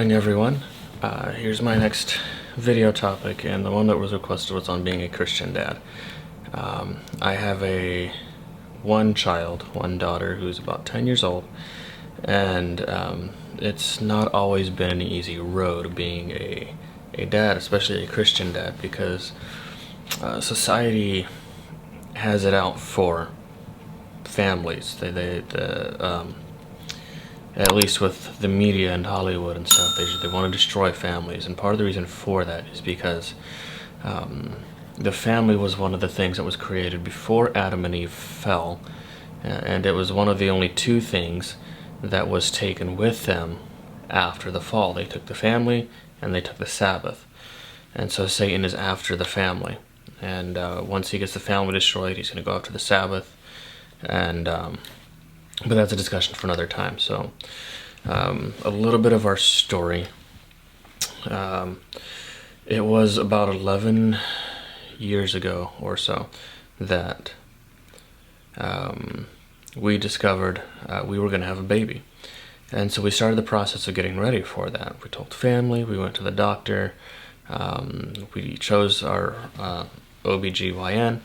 morning, everyone. Here's my next video topic, and the one that was requested was on being a Christian dad. I have one daughter who's about 10 years old, and it's not always been an easy road being a dad, especially a Christian dad, because society has it out for families. At least with the media and Hollywood and stuff, they want to destroy families, and part of the reason for that is because the family was one of the things that was created before Adam and Eve fell, and it was one of the only two things that was taken with them after the fall. They took the family and they took the Sabbath, and so Satan is after the family, and once he gets the family destroyed, he's going to go after the Sabbath, and but that's a discussion for another time. So, a little bit of our story. It was about 11 years ago or so that we discovered we were going to have a baby. And so we started the process of getting ready for that. We told the family, we went to the doctor, we chose our OBGYN,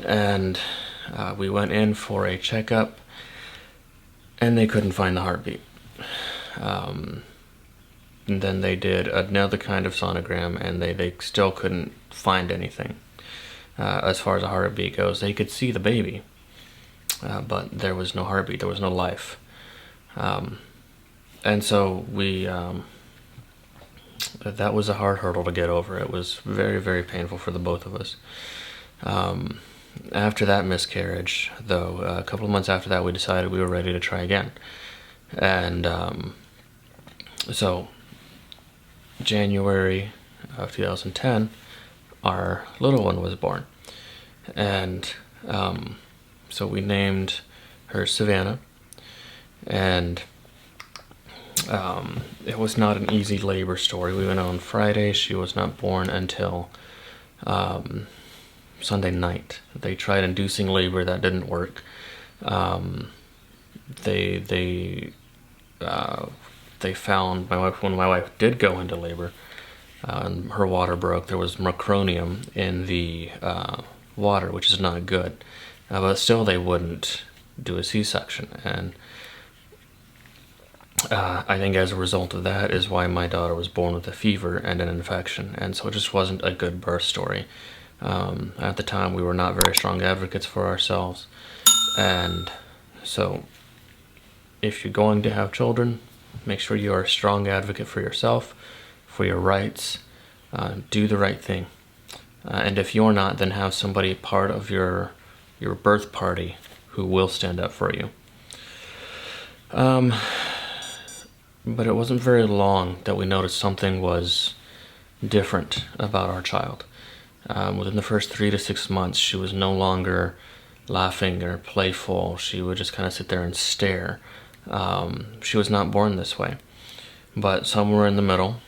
and we went in for a checkup. And they couldn't find the heartbeat. And then they did another kind of sonogram, and they still couldn't find anything. As far as a heartbeat goes, they could see the baby, but there was no heartbeat, there was no life. And so that was a hard hurdle to get over. It was very, very painful for the both of us. After that miscarriage, though, a couple of months after that, we decided we were ready to try again. And so January of 2010, our little one was born. And so we named her Savannah. And it was not an easy labor story. We went on Friday. She was not born until Sunday night. They tried inducing labor, that didn't work. They found when my wife did go into labor, and her water broke. There was meconium in the water, which is not good. But still, they wouldn't do a C-section, and I think as a result of that is why my daughter was born with a fever and an infection, and so it just wasn't a good birth story. At the time, we were not very strong advocates for ourselves, and so if you're going to have children, make sure you are a strong advocate for yourself, for your rights, do the right thing, and if you're not, then have somebody part of your birth party who will stand up for you. But it wasn't very long that we noticed something was different about our child. Within the first 3 to 6 months, she was no longer laughing or playful. She would just kind of sit there and stare. She was not born this way. But somewhere in the middle,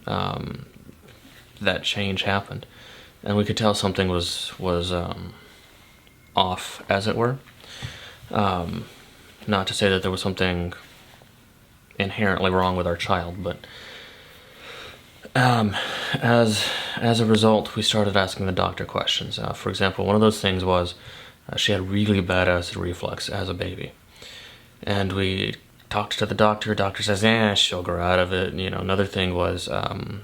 that change happened. And we could tell something was off, as it were. Not to say that there was something inherently wrong with our child, but as a result, we started asking the doctor questions. For example, one of those things was she had really bad acid reflux as a baby. And we talked to the doctor. Doctor says, she'll grow out of it. Another thing was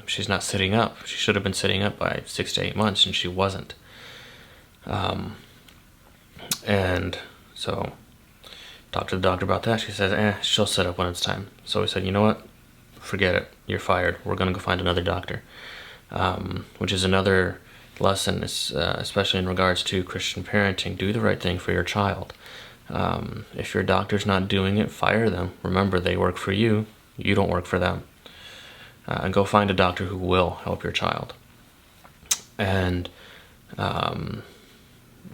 she's not sitting up. She should have been sitting up by 6 to 8 months, and she wasn't. And so talked to the doctor about that. She says, she'll sit up when it's time. So we said, you know what? Forget it. You're fired. We're going to go find another doctor. Which is another lesson, especially in regards to Christian parenting. Do the right thing for your child. If your doctor's not doing it, fire them. Remember, they work for you. You don't work for them. And go find a doctor who will help your child. And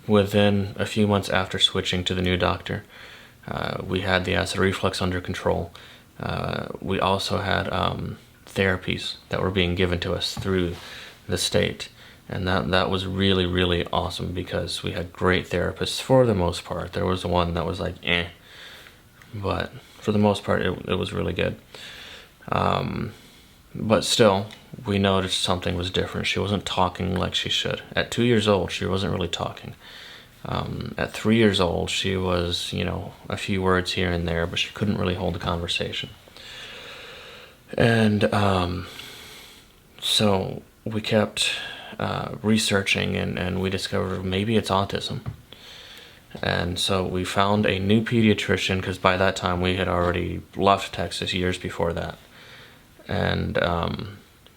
within a few months after switching to the new doctor, we had the acid reflux under control. We also had therapies that were being given to us through the state, and that was really, really awesome because we had great therapists for the most part. There was one that was like but for the most part it was really good. But still, we noticed something was different. She wasn't talking like she should. At 2 years old, she wasn't really talking. At 3 years old, she was, a few words here and there, but she couldn't really hold a conversation. And so we kept researching, and we discovered maybe it's autism. And so we found a new pediatrician, because by that time we had already left Texas years before that. And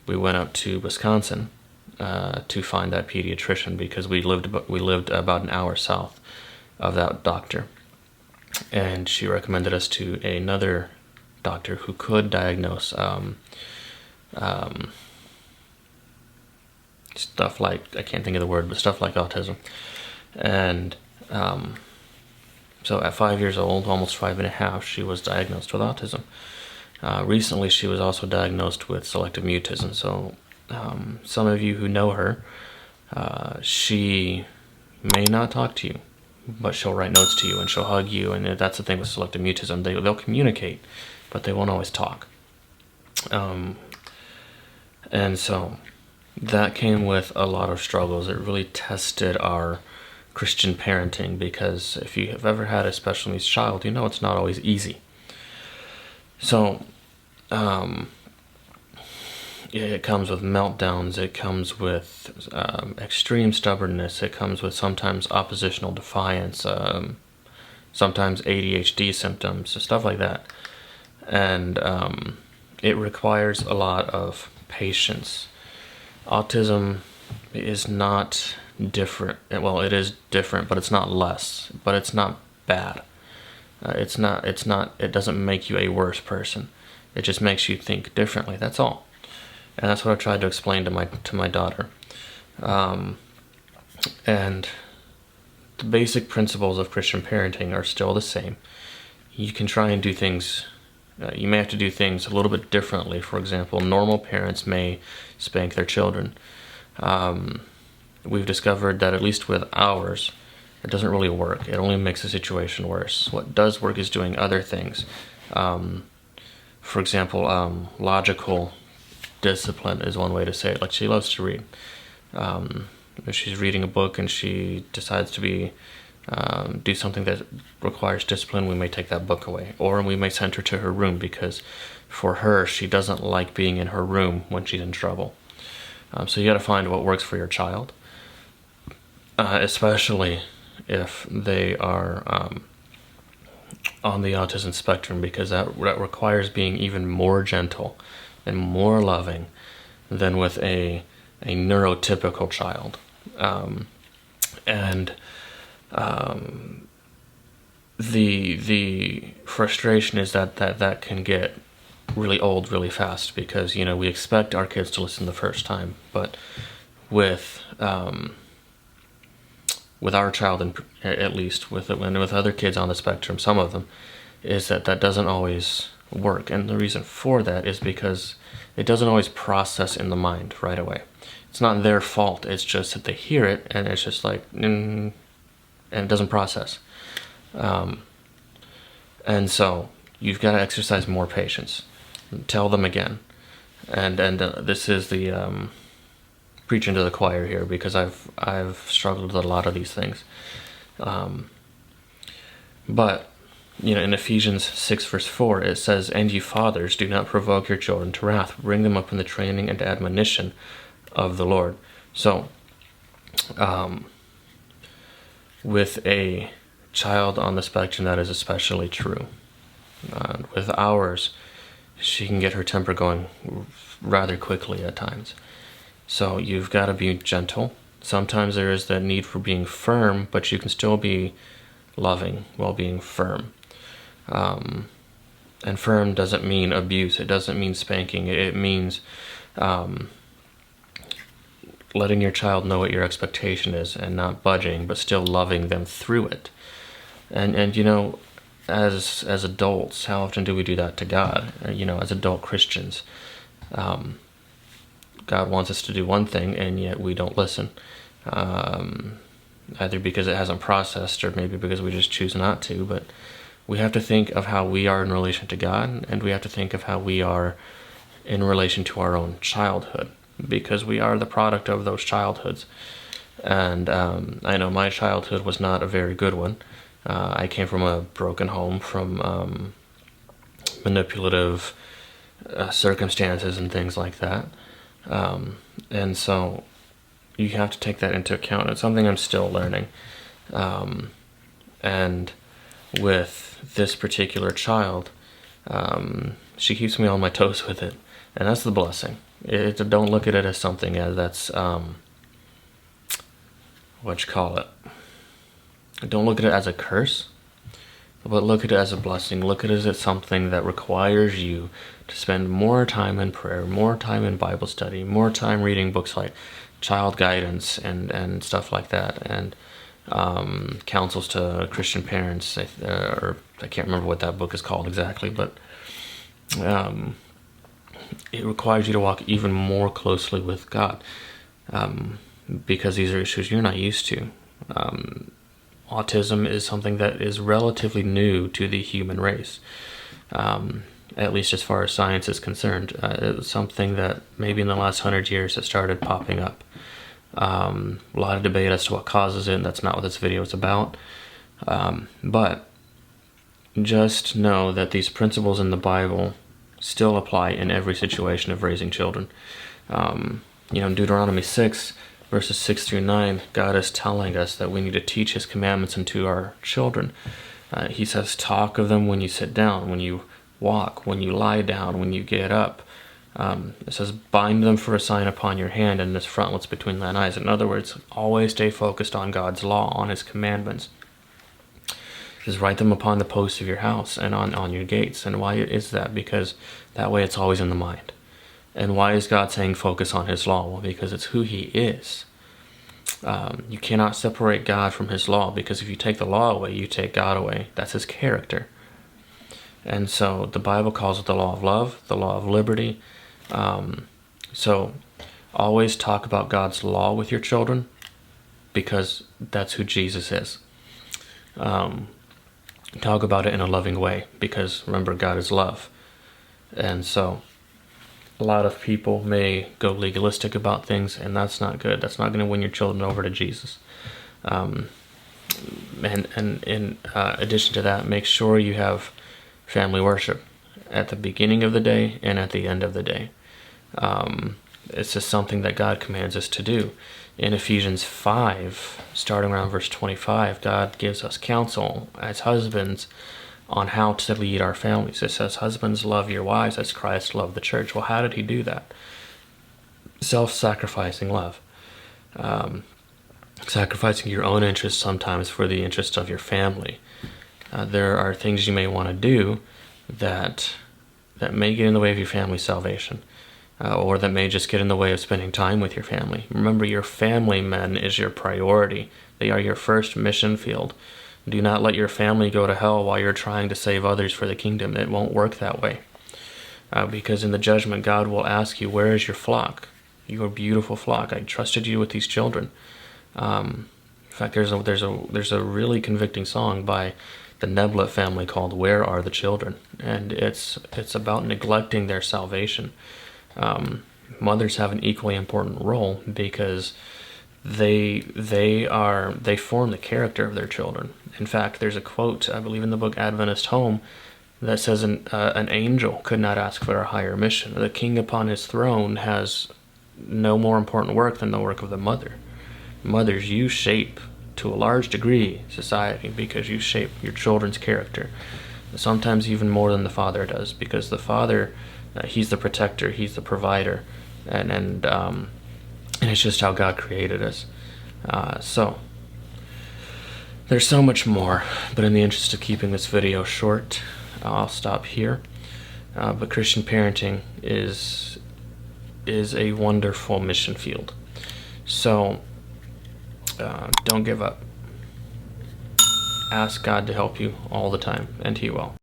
we went up to Wisconsin to find that pediatrician, because we lived about an hour south of that doctor. And she recommended us to another doctor who could diagnose stuff like, I can't think of the word, but stuff like autism. And so at 5 years old, almost 5.5, she was diagnosed with autism. Recently, she was also diagnosed with selective mutism. So some of you who know her, she may not talk to you, but she'll write notes to you and she'll hug you. And that's the thing with selective mutism. They'll communicate, but they won't always talk. And so that came with a lot of struggles. It really tested our Christian parenting, because if you have ever had a special needs child, it's not always easy. So it comes with meltdowns, it comes with extreme stubbornness, it comes with sometimes oppositional defiance, sometimes ADHD symptoms, stuff like that. And it requires a lot of patience. Autism is not different. Well, it is different, but it's not less. But it's not bad. It doesn't make you a worse person. It just makes you think differently. That's all. And that's what I tried to explain to my daughter. And the basic principles of Christian parenting are still the same. You can try and do things. You may have to do things a little bit differently. For example, normal parents may spank their children. We've discovered that, at least with ours, it doesn't really work. It only makes the situation worse. What does work is doing other things. For example, logical discipline is one way to say it. Like, she loves to read. If she's reading a book and she decides to do something that requires discipline, we may take that book away. Or we may send her to her room, because for her, she doesn't like being in her room when she's in trouble. So you got to find what works for your child, especially if they are on the autism spectrum, because that requires being even more gentle and more loving than with a neurotypical child. The frustration is that can get really old really fast, because we expect our kids to listen the first time, but with our child, at least with other kids on the spectrum, some of them, is that doesn't always work. And the reason for that is because it doesn't always process in the mind right away. It's not their fault. It's just that they hear it and it's just like, and it doesn't process. And so you've got to exercise more patience. Tell them again. And this is the preaching to the choir here, because I've struggled with a lot of these things. But in Ephesians 6 verse 4, it says, "And you fathers, do not provoke your children to wrath, bring them up in the training and admonition of the Lord." So, with a child on the spectrum, that is especially true. With ours, she can get her temper going rather quickly at times. So you've got to be gentle. Sometimes there is the need for being firm, but you can still be loving while being firm. And firm doesn't mean abuse. It doesn't mean spanking. It means letting your child know what your expectation is and not budging, but still loving them through it. And as adults, how often do we do that to God? As adult Christians, God wants us to do one thing, and yet we don't listen. Either because it hasn't processed, or maybe because we just choose not to. But we have to think of how we are in relation to God, and we have to think of how we are in relation to our own childhood, because we are the product of those childhoods. And I know my childhood was not a very good one. I came from a broken home, from manipulative circumstances and things like that. And so you have to take that into account. It's something I'm still learning. And with this particular child, she keeps me on my toes with it. And that's the blessing. Don't look at it as something that's, don't look at it as a curse, but look at it as a blessing. Look at it as something that requires you to spend more time in prayer, more time in Bible study, more time reading books like child guidance and stuff like that, and counsels to Christian parents, or I can't remember what that book is called exactly, but it requires you to walk even more closely with God, because these are issues you're not used to. Autism is something that is relatively new to the human race, at least as far as science is concerned. It was something that maybe in the last 100 years it started popping up. A lot of debate as to what causes it, and that's not what this video is about. But just know that these principles in the Bible still apply in every situation of raising children. In Deuteronomy 6, verses 6 through 9, God is telling us that we need to teach His commandments unto our children. He says, talk of them when you sit down, when you walk, when you lie down, when you get up. It says, bind them for a sign upon your hand, and this frontlets between thine eyes. In other words, always stay focused on God's law, on His commandments. It says, write them upon the posts of your house and on your gates. And why is that? Because that way it's always in the mind. And why is God saying focus on His law? Well, because it's who He is. You cannot separate God from His law, because if you take the law away, you take God away. That's His character. And so the Bible calls it the law of love, the law of liberty. So always talk about God's law with your children, because that's who Jesus is. Talk about it in a loving way, because remember, God is love. And so a lot of people may go legalistic about things, and that's not good. That's not going to win your children over to Jesus. And in addition to that, make sure you have family worship at the beginning of the day and at the end of the day. It's just something that God commands us to do. In Ephesians 5, starting around verse 25, God gives us counsel as husbands on how to lead our families. It says, husbands, love your wives as Christ loved the church. Well, how did He do that? Self-sacrificing love. Sacrificing your own interests sometimes for the interests of your family. There are things you may want to do that may get in the way of your family's salvation, or that may just get in the way of spending time with your family. Remember, your family, men, is your priority. They are your first mission field. Do not let your family go to hell while you're trying to save others for the kingdom. It won't work that way. Because in the judgment, God will ask you, where is your flock? Your beautiful flock. I trusted you with these children. In fact, there's a really convicting song by the Neblett family called "Where Are the Children?" And it's about neglecting their salvation. Mothers have an equally important role, because they form the character of their children. In fact, there's a quote, I believe in the book Adventist Home, that says an angel could not ask for a higher mission. The king upon his throne has no more important work than the work of the mother. Mothers, you shape, to a large degree, society, because you shape your children's character. Sometimes even more than the father does, because the father, he's the protector, he's the provider, and it's just how God created us. So there's so much more, but in the interest of keeping this video short, I'll stop here. But Christian parenting is a wonderful mission field. So don't give up. Ask God to help you all the time, and He will.